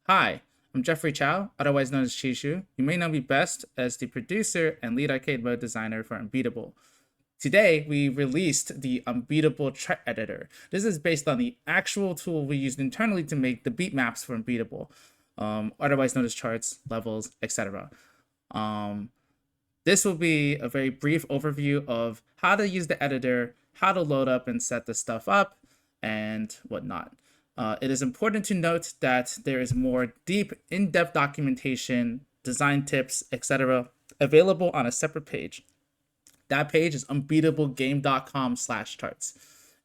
Hi, I'm Jeffrey Chow, otherwise known as Chishu. You may know me best as the producer and lead arcade mode designer for Unbeatable. Today, we released the Unbeatable chart editor. This is based on the actual tool we used internally to make the beat maps for Unbeatable, otherwise known as charts, levels, etc. Um, this will be a very brief overview of how to use the editor, how to load up and set the stuff up, and whatnot. It is important to note that there is more deep, in-depth documentation, design tips, etc. available on a separate page. That page is unbeatablegame.com/charts.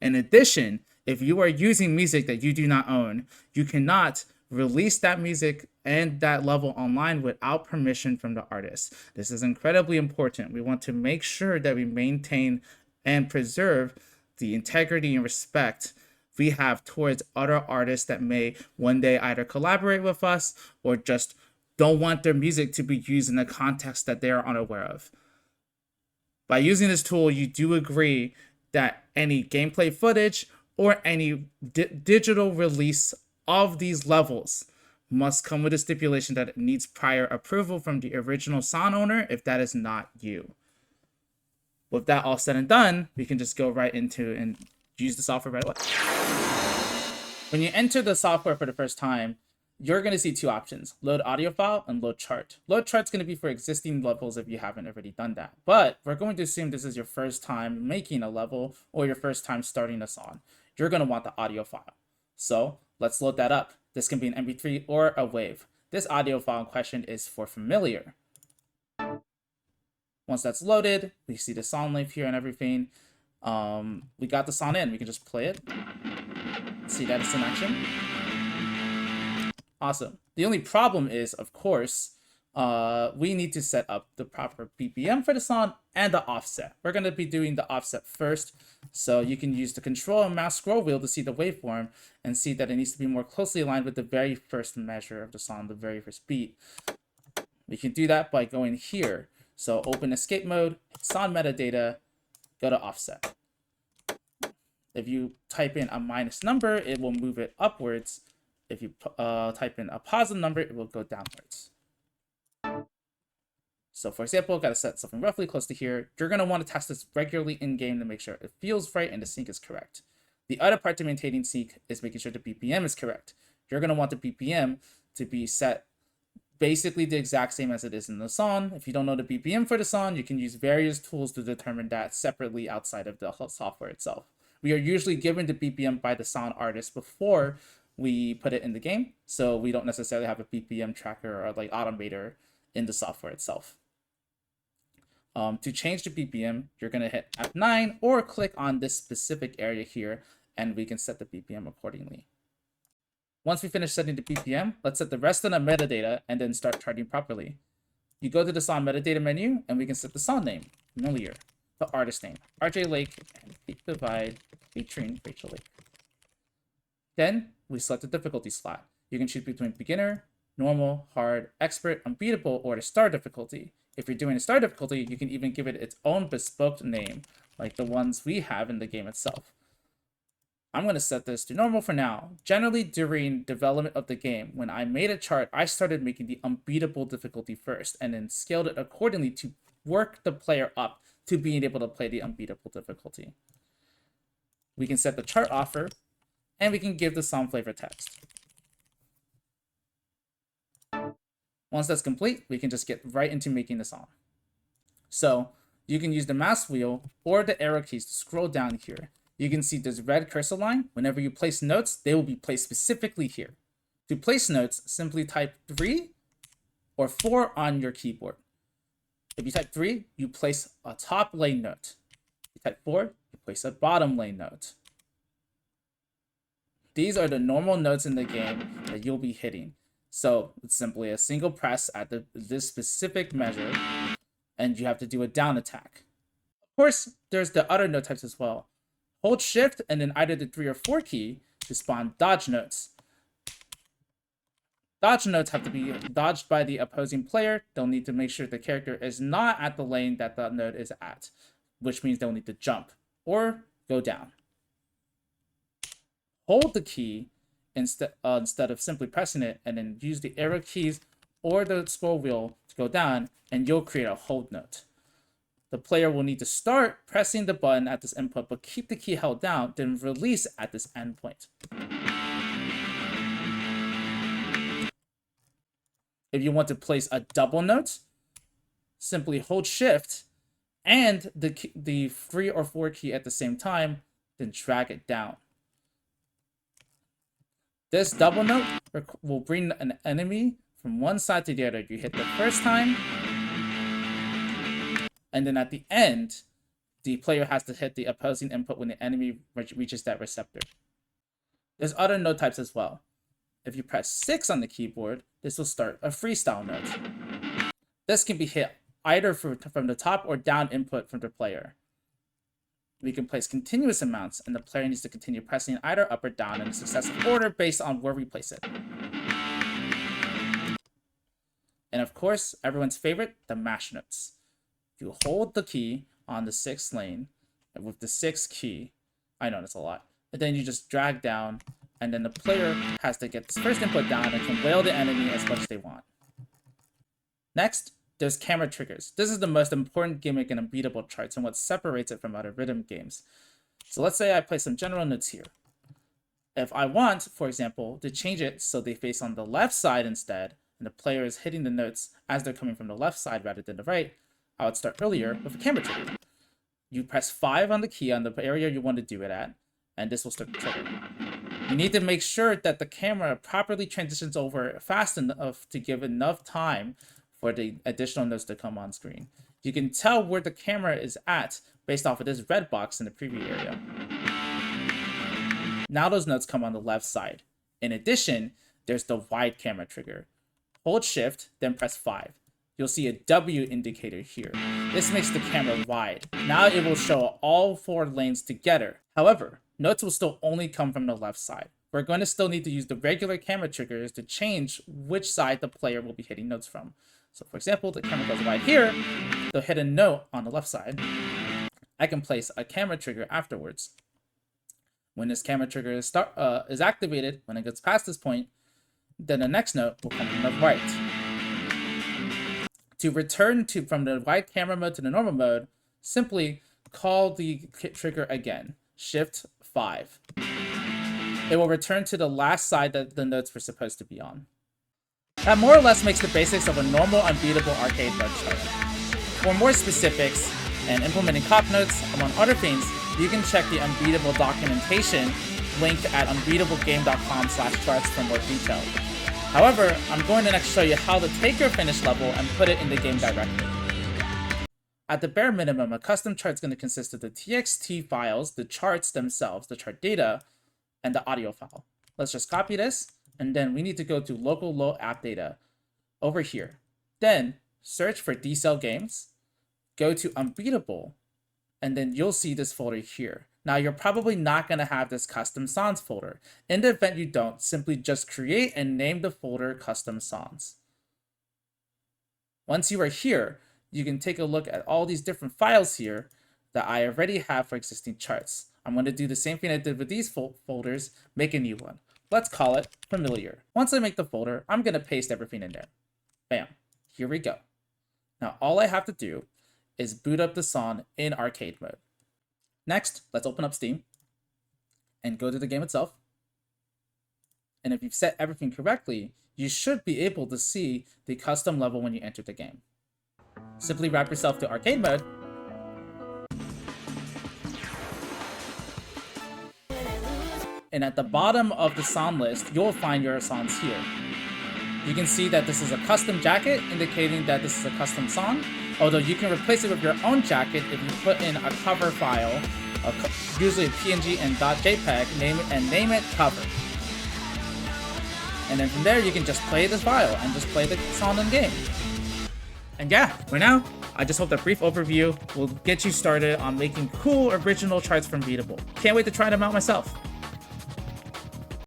In addition, if you are using music that you do not own, you cannot release that music and that level online without permission from the artist. This is incredibly important. We want to make sure that we maintain and preserve the integrity and respect we have towards other artists that may one day either collaborate with us or just don't want their music to be used in a context that they are unaware of. By using this tool, you do agree that any gameplay footage or any digital release of these levels must come with a stipulation that it needs prior approval from the original song owner if that is not you. With that all said and done, we can just go right into and use the software right away. When you enter the software for the first time, you're going to see two options, load audio file and load chart. Load chart's going to be for existing levels if you haven't already done that. But we're going to assume this is your first time making a level or your first time starting a song. You're going to want the audio file. So let's load that up. This can be an MP3 or a WAV. This audio file in question is for Familiar. Once that's loaded, we see the song length here and everything. We got the song in. We can just play it. See that it's in action. Awesome. The only problem is, of course, we need to set up the proper BPM for the song and the offset. We're going to be doing the offset first, so you can use the control and mouse scroll wheel to see the waveform and see that it needs to be more closely aligned with the very first measure of the song, the very first beat. We can do that by going here. So open escape mode, song metadata, go to offset. If you type in a minus number, it will move it upwards. If you type in a positive number, it will go downwards. So for example, I've got to set something roughly close to here. You're going to want to test this regularly in-game to make sure it feels right and the sync is correct. The other part to maintaining sync is making sure the BPM is correct. You're going to want the BPM to be set basically the exact same as it is in the song. If you don't know the BPM for the song, you can use various tools to determine that separately outside of the software itself. We are usually given the BPM by the song artist before we put it in the game, so we don't necessarily have a BPM tracker or like automator in the software itself. To change the BPM, you're going to hit F9 or click on this specific area here, and we can set the BPM accordingly. Once we finish setting the BPM, let's set the rest of the metadata and then start charting properly. You go to the song metadata menu, and we can set the song name, Familiar, the artist name, RJ Lake, and Peak Divide featuring Rachel Lake. Then we select the difficulty slot. You can choose between beginner, normal, hard, expert, unbeatable, or the star difficulty. If you're doing a star difficulty, you can even give it its own bespoke name, like the ones we have in the game itself. I'm going to set this to normal for now. Generally, during development of the game, when I made a chart, I started making the unbeatable difficulty first, and then scaled it accordingly to work the player up to being able to play the unbeatable difficulty. We can set the chart offer, and we can give the song flavor text. Once that's complete, we can just get right into making the song. So you can use the mouse wheel or the arrow keys to scroll down here. You can see this red cursor line. Whenever you place notes, they will be placed specifically here. To place notes, simply type 3 or 4 on your keyboard. If you type 3, you place a top lane note. If you type 4, you place a bottom lane note. These are the normal notes in the game that you'll be hitting. So it's simply a single press at this specific measure, and you have to do a down attack. Of course, there's the other note types as well. Hold shift and then either the 3 or 4 key to spawn dodge notes. Dodge notes have to be dodged by the opposing player. They'll need to make sure the character is not at the lane that the note is at, which means they'll need to jump or go down. Hold the key instead of simply pressing it, and then use the arrow keys or the scroll wheel to go down, and you'll create a hold note. The player will need to start pressing the button at this input, but keep the key held down, then release at this endpoint. If you want to place a double note, simply hold Shift and the 3 or 4 key at the same time, then drag it down. This double note will bring an enemy from one side to the other. You hit the first time, and then at the end, the player has to hit the opposing input when the enemy reaches that receptor. There's other note types as well. If you press 6 on the keyboard, this will start a freestyle note. This can be hit either from the top or down input from the player. We can place continuous amounts, and the player needs to continue pressing either up or down in a successive order based on where we place it. And of course, everyone's favorite, the mash notes. You hold the key on the 6th lane with the 6th key. I know that's a lot. And then you just drag down, and then the player has to get this first input down and can wail the enemy as much as they want. Next, there's camera triggers. This is the most important gimmick in Unbeatable charts and what separates it from other rhythm games. So let's say I place some general notes here. If I want, for example, to change it so they face on the left side instead, and the player is hitting the notes as they're coming from the left side rather than the right, I would start earlier with a camera trigger. You press 5 on the key on the area you want to do it at, and this will start the trigger. You need to make sure that the camera properly transitions over fast enough to give enough time for the additional notes to come on screen. You can tell where the camera is at based off of this red box in the preview area. Now those notes come on the left side. In addition, there's the wide camera trigger. Hold Shift, then press 5. You'll see a W indicator here. This makes the camera wide. Now it will show all 4 lanes together. However, notes will still only come from the left side. We're going to still need to use the regular camera triggers to change which side the player will be hitting notes from. So for example, the camera goes wide here, they'll hit a note on the left side. I can place a camera trigger afterwards. When this camera trigger is activated, when it gets past this point, then the next note will come from the right. To return from the wide camera mode to the normal mode, simply call the trigger again, Shift 5. It will return to the last side that the notes were supposed to be on. That more or less makes the basics of a normal Unbeatable arcade mode chart. For more specifics and implementing cop notes, among other things, you can check the Unbeatable documentation linked at unbeatablegame.com/charts for more detail. However, I'm going to next show you how to take your finished level and put it in the game directly. At the bare minimum, a custom chart is going to consist of the TXT files, the charts themselves, the chart data, and the audio file. Let's just copy this, and then we need to go to local low app data over here. Then search for D-Cell games, go to Unbeatable, and then you'll see this folder here. Now, you're probably not going to have this custom songs folder. In the event you don't, simply just create and name the folder custom songs. Once you are here, you can take a look at all these different files here that I already have for existing charts. I'm going to do the same thing I did with these folders, make a new one. Let's call it Familiar. Once I make the folder, I'm going to paste everything in there. Bam, here we go. Now, all I have to do is boot up the song in arcade mode. Next, let's open up Steam and go to the game itself. And if you've set everything correctly, you should be able to see the custom level when you enter the game. Simply wrap yourself to arcade mode. And at the bottom of the song list, you'll find your songs here. You can see that this is a custom jacket, indicating that this is a custom song. Although you can replace it with your own jacket if you put in a cover file, usually a PNG and .jpeg, name it cover. And then from there, you can just play this file and just play the song in game. And yeah, for now, I just hope that brief overview will get you started on making cool original charts from Unbeatable. Can't wait to try them out myself.